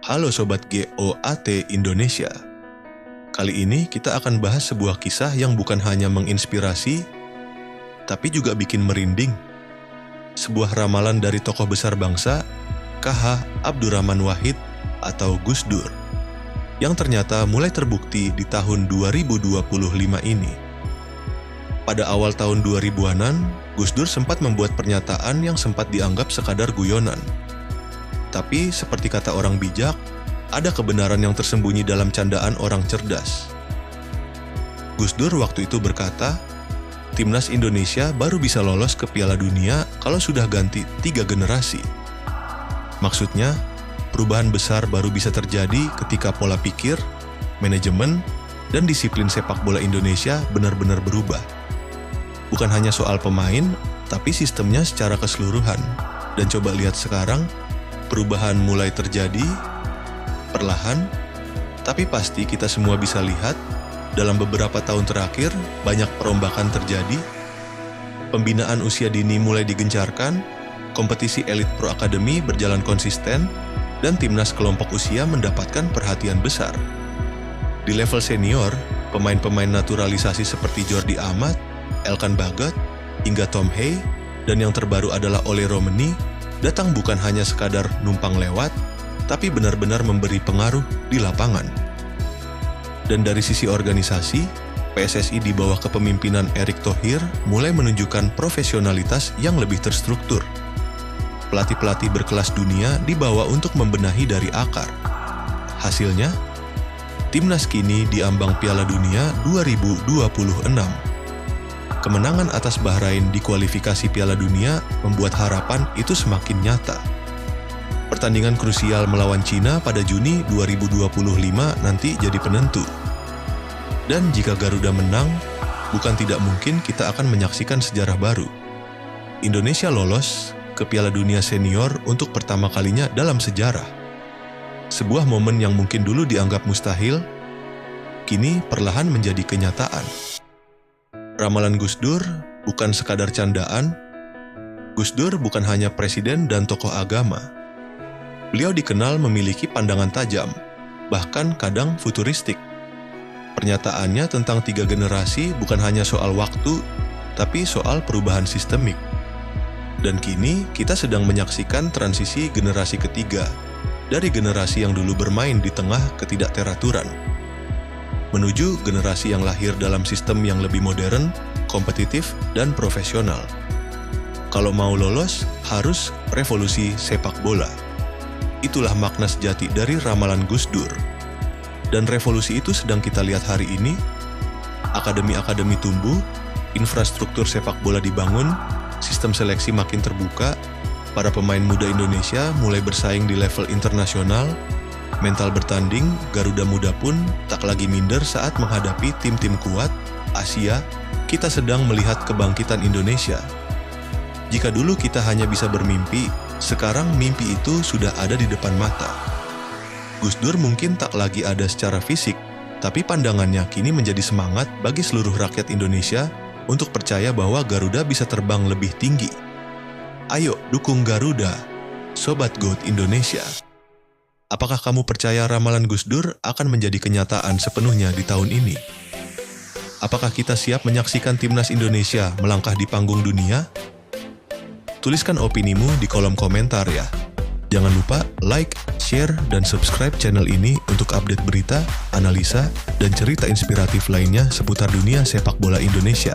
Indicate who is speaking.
Speaker 1: Halo Sobat GOAT Indonesia. Kali ini kita akan bahas sebuah kisah yang bukan hanya menginspirasi, tapi juga bikin merinding. Sebuah ramalan dari tokoh besar bangsa, K.H. Abdurrahman Wahid atau Gus Dur, yang ternyata mulai terbukti di tahun 2025 ini. Pada awal tahun 2000-an, Gus Dur sempat membuat pernyataan yang sempat dianggap sekadar guyonan. Tapi seperti kata orang bijak, ada kebenaran yang tersembunyi dalam candaan orang cerdas. Gus Dur waktu itu berkata, Timnas Indonesia baru bisa lolos ke Piala Dunia kalau sudah ganti 3 generasi. Maksudnya, perubahan besar baru bisa terjadi ketika pola pikir, manajemen, dan disiplin sepak bola Indonesia benar-benar berubah. Bukan hanya soal pemain, tapi sistemnya secara keseluruhan. Dan coba lihat sekarang, perubahan mulai terjadi, perlahan, tapi pasti kita semua bisa lihat, dalam beberapa tahun terakhir banyak perombakan terjadi, pembinaan usia dini mulai digencarkan, kompetisi elit pro akademi berjalan konsisten, dan timnas kelompok usia mendapatkan perhatian besar. Di level senior, pemain-pemain naturalisasi seperti Jordi Amat, Elkan Bagot, hingga Tom Hey, dan yang terbaru adalah Ole Romeni, datang bukan hanya sekadar numpang lewat, tapi benar-benar memberi pengaruh di lapangan. Dan dari sisi organisasi, PSSI di bawah kepemimpinan Erick Thohir mulai menunjukkan profesionalitas yang lebih terstruktur. Pelatih-pelatih berkelas dunia dibawa untuk membenahi dari akar. Hasilnya, timnas kini diambang Piala Dunia 2026. Kemenangan atas Bahrain di kualifikasi Piala Dunia membuat harapan itu semakin nyata. Pertandingan krusial melawan Cina pada Juni 2025 nanti jadi penentu. Dan jika Garuda menang, bukan tidak mungkin kita akan menyaksikan sejarah baru. Indonesia lolos ke Piala Dunia Senior untuk pertama kalinya dalam sejarah. Sebuah momen yang mungkin dulu dianggap mustahil, kini perlahan menjadi kenyataan. Ramalan Gus Dur bukan sekadar candaan. Gus Dur bukan hanya presiden dan tokoh agama. Beliau dikenal memiliki pandangan tajam, bahkan kadang futuristik. Pernyataannya tentang 3 generasi bukan hanya soal waktu, tapi soal perubahan sistemik. Dan kini kita sedang menyaksikan transisi generasi ketiga, dari generasi yang dulu bermain di tengah ketidakteraturan, menuju generasi yang lahir dalam sistem yang lebih modern, kompetitif, dan profesional. Kalau mau lolos, harus revolusi sepak bola. Itulah makna sejati dari ramalan Gus Dur. Dan revolusi itu sedang kita lihat hari ini. Akademi-akademi tumbuh, infrastruktur sepak bola dibangun, sistem seleksi makin terbuka, para pemain muda Indonesia mulai bersaing di level internasional. Mental bertanding, Garuda Muda pun tak lagi minder saat menghadapi tim-tim kuat Asia. Kita sedang melihat kebangkitan Indonesia. Jika dulu kita hanya bisa bermimpi, sekarang mimpi itu sudah ada di depan mata. Gus Dur mungkin tak lagi ada secara fisik, tapi pandangannya kini menjadi semangat bagi seluruh rakyat Indonesia untuk percaya bahwa Garuda bisa terbang lebih tinggi. Ayo dukung Garuda, Sobat GOAT Indonesia. Apakah kamu percaya ramalan Gus Dur akan menjadi kenyataan sepenuhnya di tahun ini? Apakah kita siap menyaksikan timnas Indonesia melangkah di panggung dunia? Tuliskan opinimu di kolom komentar ya. Jangan lupa like, share, dan subscribe channel ini untuk update berita, analisa, dan cerita inspiratif lainnya seputar dunia sepak bola Indonesia.